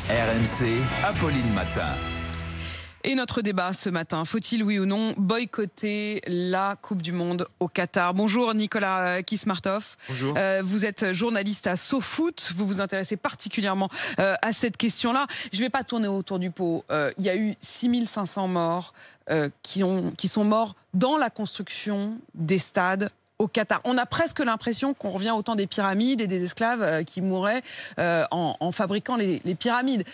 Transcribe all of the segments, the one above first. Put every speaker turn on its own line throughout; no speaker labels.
RMC, Apolline Matin.
Et notre débat ce matin, faut-il oui ou non boycotter la Coupe du Monde au Qatar? Bonjour Nicolas Kismartov.
Bonjour.
Vous êtes journaliste à SoFoot, vous vous intéressez particulièrement à cette question-là. Je ne vais pas tourner autour du pot. Il y a eu 6500 morts qui sont morts dans la construction des stades au Qatar. On a presque l'impression qu'on revient au temps des pyramides et des esclaves qui mouraient en fabriquant les pyramides.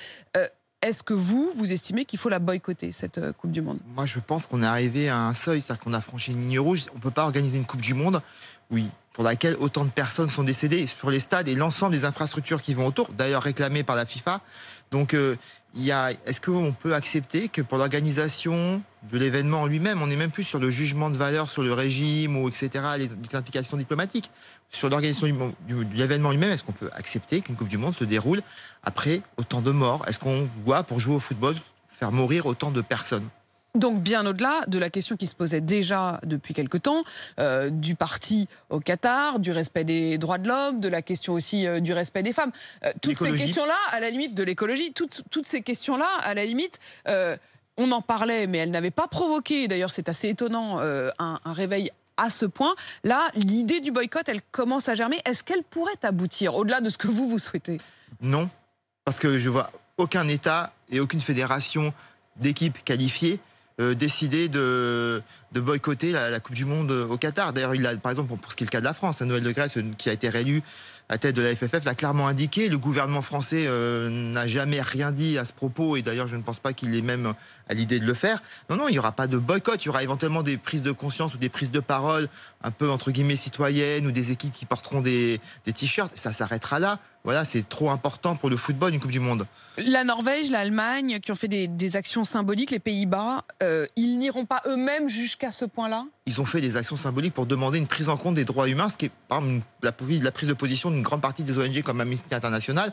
Est-ce que vous estimez qu'il faut la boycotter, cette Coupe du Monde?
Moi, je pense qu'on est arrivé à un seuil, c'est-à-dire qu'on a franchi une ligne rouge. On ne peut pas organiser une Coupe du Monde, oui, pour laquelle autant de personnes sont décédées sur les stades et l'ensemble des infrastructures qui vont autour, d'ailleurs réclamées par la FIFA. Donc, est-ce qu'on peut accepter que pour l'organisation de l'événement en lui-même, on n'est même plus sur le jugement de valeur sur le régime ou etc., les implications diplomatiques, sur l'organisation de l'événement lui-même, est-ce qu'on peut accepter qu'une Coupe du Monde se déroule après autant de morts? Est-ce qu'on doit, pour jouer au football, faire mourir autant de personnes?
Donc bien au-delà de la question qui se posait déjà depuis quelque temps, du parti au Qatar, du respect des droits de l'homme, de la question aussi du respect des femmes. Toutes ces questions-là, à la limite de l'écologie, toutes ces questions-là, à la limite, on en parlait, mais elles n'avaient pas provoqué, d'ailleurs c'est assez étonnant, un réveil à ce point. Là, l'idée du boycott, elle commence à germer. Est-ce qu'elle pourrait aboutir, au-delà de ce que vous souhaitez?
Non, parce que je vois aucun État et aucune fédération d'équipes qualifiées décider de boycotter la Coupe du Monde au Qatar. D'ailleurs, par exemple, pour ce qui est le cas de la France, Noël Le Graët, qui a été réélu à la tête de la FFF, l'a clairement indiqué. Le gouvernement français n'a jamais rien dit à ce propos, et d'ailleurs, je ne pense pas qu'il ait même à l'idée de le faire. Non, il n'y aura pas de boycott. Il y aura éventuellement des prises de conscience ou des prises de parole un peu, entre guillemets, citoyennes, ou des équipes qui porteront des t-shirts. Ça s'arrêtera là. Voilà, c'est trop important pour le football, une Coupe du Monde.
La Norvège, l'Allemagne, qui ont fait des actions symboliques, les Pays-Bas, ils n'iront pas eux-mêmes jusqu'à ce point-là?
Ils ont fait des actions symboliques pour demander une prise en compte des droits humains, ce qui est par exemple la prise de position d'une grande partie des ONG comme Amnesty International,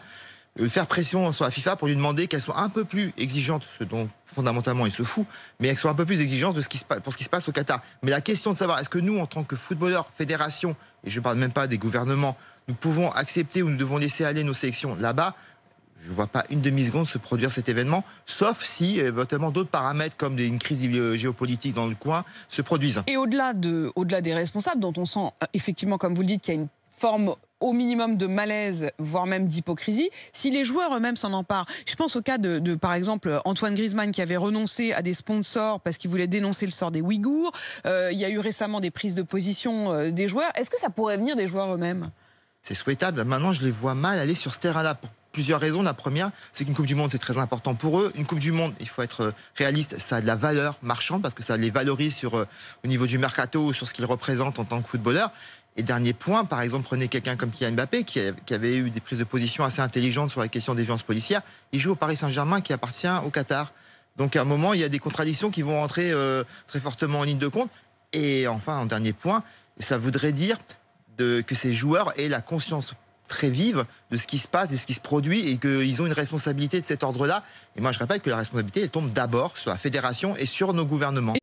faire pression sur la FIFA pour lui demander qu'elle soit un peu plus exigeante, ce dont fondamentalement il se fout, mais qu'elle soit un peu plus exigeante pour ce qui se passe au Qatar. Mais la question de savoir, est-ce que nous, en tant que footballeurs, fédération, et je ne parle même pas des gouvernements, nous pouvons accepter ou nous devons laisser aller nos sélections là-bas, je ne vois pas une demi-seconde se produire cet événement, sauf si éventuellement d'autres paramètres comme une crise géopolitique dans le coin se produisent.
Et au-delà des responsables, dont on sent effectivement, comme vous le dites, qu'il y a une forme au minimum de malaise, voire même d'hypocrisie, si les joueurs eux-mêmes s'en emparent. Je pense au cas de, par exemple, Antoine Griezmann qui avait renoncé à des sponsors parce qu'il voulait dénoncer le sort des Ouïghours. Il y a eu récemment des prises de position des joueurs. Est-ce que ça pourrait venir des joueurs eux-mêmes?
C'est souhaitable. Maintenant, je les vois mal aller sur ce terrain-là pour plusieurs raisons. La première, c'est qu'une Coupe du Monde, c'est très important pour eux. Une Coupe du Monde, il faut être réaliste, ça a de la valeur marchande parce que ça les valorise au niveau du mercato ou sur ce qu'ils représentent en tant que footballeurs. Et dernier point, par exemple, prenez quelqu'un comme Kylian Mbappé qui avait eu des prises de position assez intelligentes sur la question des violences policières. Il joue au Paris Saint-Germain qui appartient au Qatar. Donc à un moment, il y a des contradictions qui vont entrer très fortement en ligne de compte. Et enfin, en dernier point, ça voudrait dire que ces joueurs aient la conscience très vive de ce qui se passe, de ce qui se produit, et qu'ils ont une responsabilité de cet ordre-là. Et moi, je rappelle que la responsabilité, elle tombe d'abord sur la fédération et sur nos gouvernements.